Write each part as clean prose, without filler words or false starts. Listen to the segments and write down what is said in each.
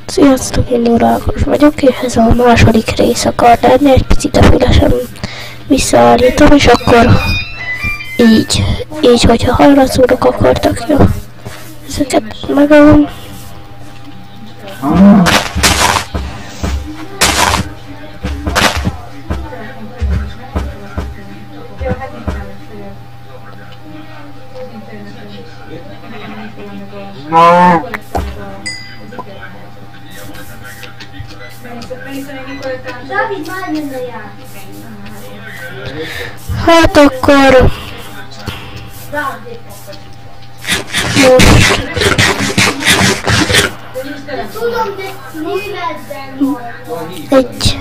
Sziasztok, én Nórákos vagyok, és ez a második rész akar lenni, egy picit a fülesem visszaállítom, és akkor így, hogyha hallatszódok, akkor tök jó. Ezeket megadom. Hát akkor most egy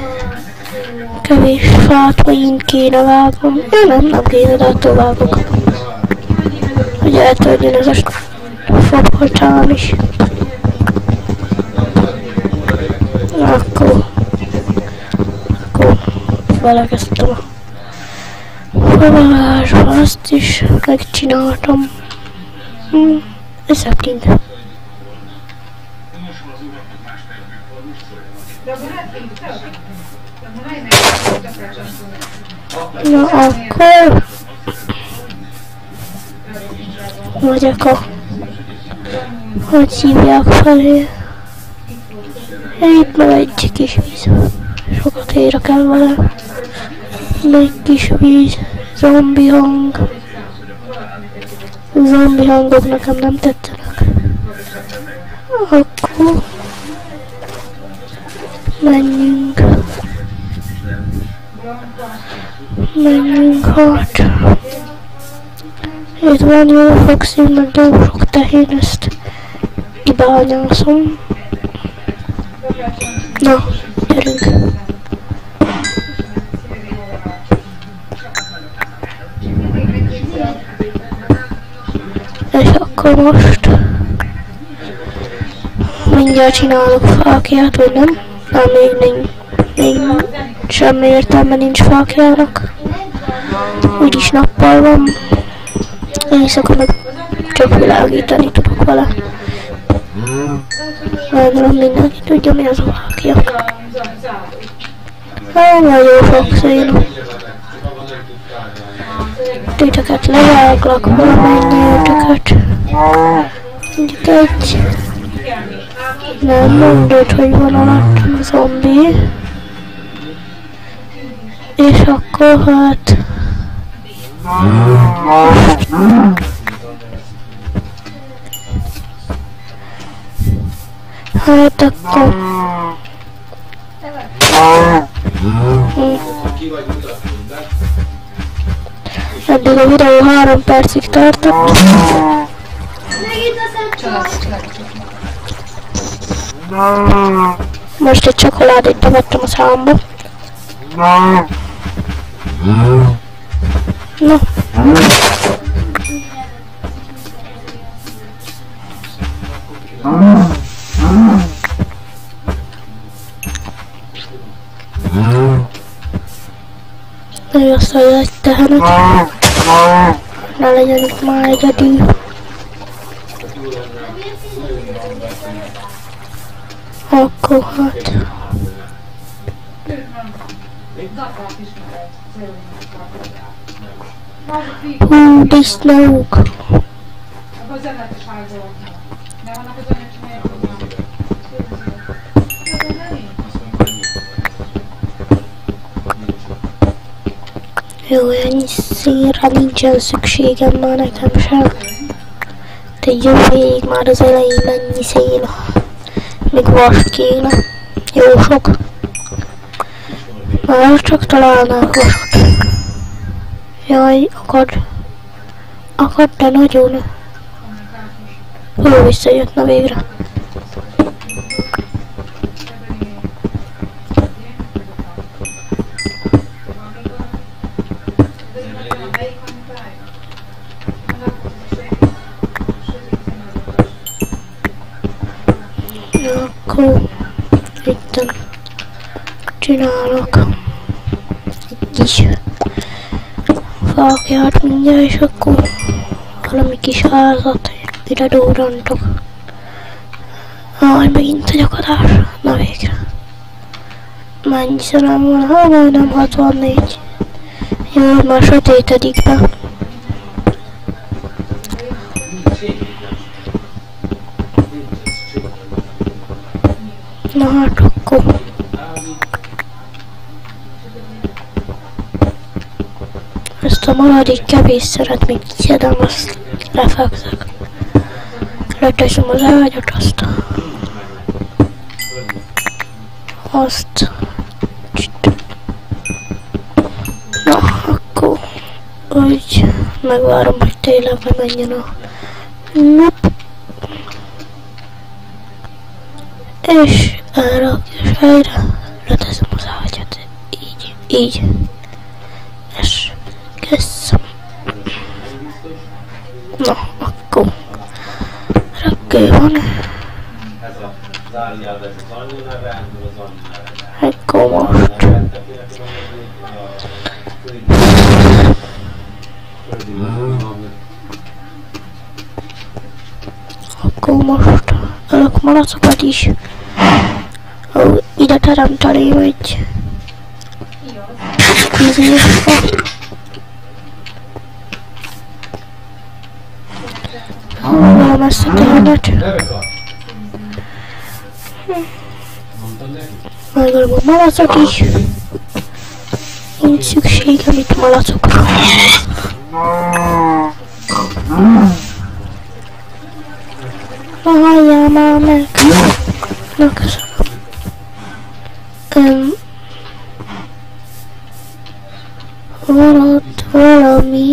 kevés fát megint kéne vágom. Nem kéne, de attól vágok. Hogy eltörjön ez a fogolcsám is. Akkor belekezdtem a foglalásba, azt is megcsináltam. Ez szeptind. Na akkor megyek a, hogy hívják felé. Itt meg egy kis víz. Sokat érek el vele. Egy kis víz. Zombi hang. Zombi hangok nekem nem tetszenek. Akkor menjünk. Menjünk hát. Itt van jó foxi, meg jó sok tehén, ezt kibányászom. Na, gyerünk. És akkor most mindjárt csinálok fákját, vagy nem? De még semmi értelme nincs fákjának. Úgyis nappal van. Éjszaka meg csak világítani tudok vele. Remélem mindenki tudja, mi az a fákja. Nagyon sok szél. Titeket leváglak valamennyi ötöket. Mondjuk egy. Nem mondod, hogy van alattam a zombi. És akkor hát... Hát akkor... Eddig a videó 3 percig tartott. Most egy csokoládét bevettem a számba. No. Nagyon azt mondja, egy tehenet. Ne legyen itt már egyedül. Akkor hát... Hú, disznók! Jó, ennyi színre nincsen szükségem már nekem sem. De jó végig már az elején mennyi szín. Még vas kéne. Jó sok. Már csak találnák vasat. Jaj, akad, de nagyon. Hol visszajött, na végre. Akkor itten csinálok egy kis fákját mindjárt, és akkor valami kis házat ide durrantok. Aj, megint egy akadás. Na végre. Mennyi szerem van? Ha majdnem 64. Jó, már sötétedik be. Na hát akkor. Ezt a maradék kevés szeret még kiszedem, azt lefekszek. Leteszem az ágyat, azt. Na, akkor úgy megvárom, hogy tényleg menjen a nap. És elrakja és helyre leteszem az ágyat. Így. És köszönöm. Na, akkor reggel van. Akkor most. Akkor most ölök malacokat is. Ide teremteném egy vízésbe. Hallom ezt a tényet. Megölöm a malacot is. Nincs szükségem itt malacokra. Na halljál már meg. Na köszönöm. Van ott valami.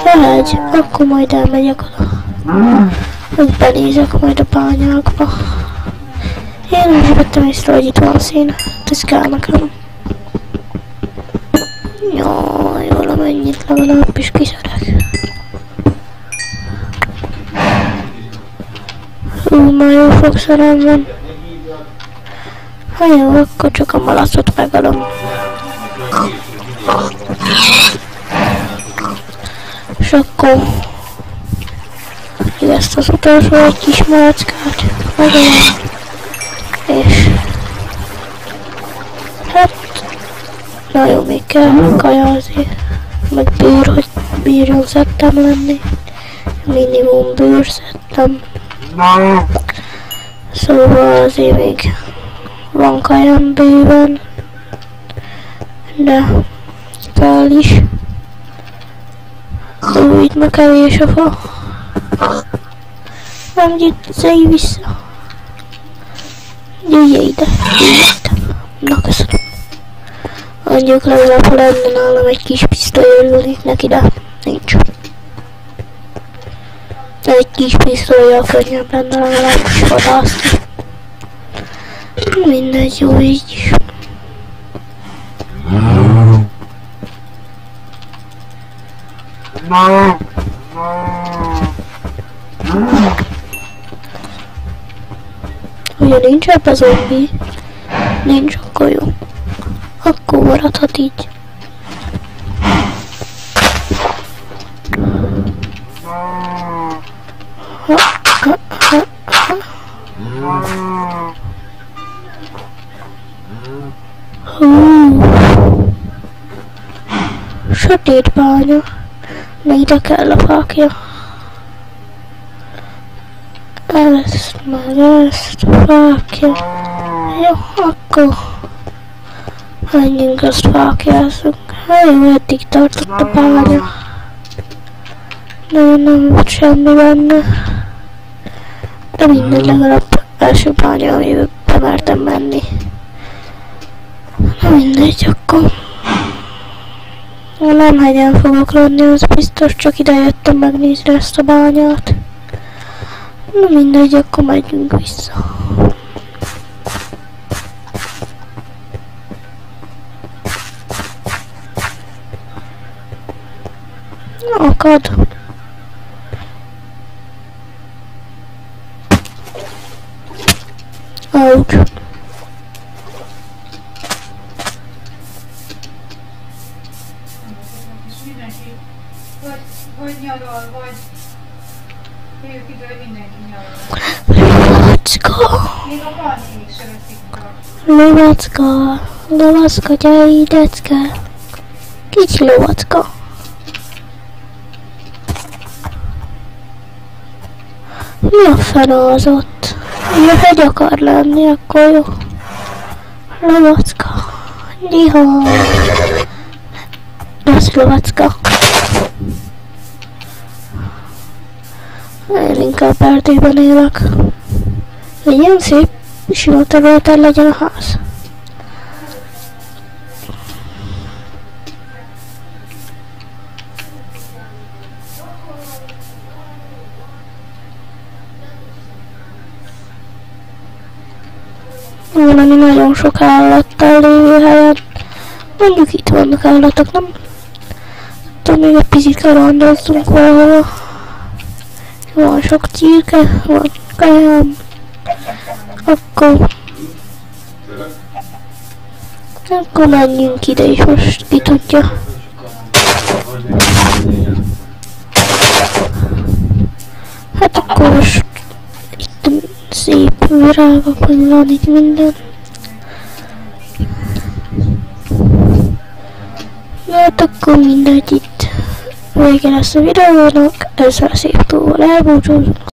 Lehegy, akkor majd elmegyek oda. Hogy benézek majd a bányákba. Én úgy vettem észre, hogy itt van szín. Ez kell nekem. Jaj, valamennyit legalább is kiszedek. Már jó sok szerem van. Ha jó, akkor csak a malacot megadom. És akkor ezt az utolsó egy kis malackát megadom. És hát na jó, még kell kaja azért. Meg bőr, hogy bírjon szedtem lenni. Minimum bőr szedtem. Szóval azért még van kajám bőven, de kell is. Itt ma kevés a fa. Nem gyűjtszei vissza. Jöjjj ide, Na köszönöm. Mondjuk legalább, ha lenne nálam egy kis pisztoly, örülnék neki, de nincs. Egy kis pisztollyal könnyebb lenne legalábbis vadászni. Mindegy, jó így is. Ugye nincs ebbe zombi? Nincs, akkor jó. Akkor maradhat így. Sötét bánya, de ide kell a fákja. Ezt meg ezt, fákja. Jó, akkor menjünk, azt fákjázunk. Hát jó, eddig tartott a bánya. De nem volt semmi benne. De mindegy, legalább első bánya, amiben bemertem menni. Na mindegy, akkor nem hegyen fogok lenni, az biztos, csak ide jöttem megnézni ezt a bányát. Na mindegy, akkor megyünk vissza. Akad. Ouch. Vagy nyaral, vagy ők ide Lovacka, lovacka, gyere idecske. Kicsi lovacka. Mi a fene az ott? Ja, hegy akar lenni, akkor jó. Lovacka. Nyihá. Az lovacka. Én inkább erdőben élek. Egy ilyen szép, sima területen legyen a ház. Valami nagyon sok állattal lévő helyen. Mondjuk itt vannak állatok, nem? Tudom, még egy picit karandozzunk valahol. Van sok csirke, van kajám. Akkor menjünk ide is most, ki tudja. Hát akkor most itt szép virágok, hogy van itt minden. Hát akkor mindegy, itt vége lesz a videónak, ezzel a szép túlval elbúcsúzunk.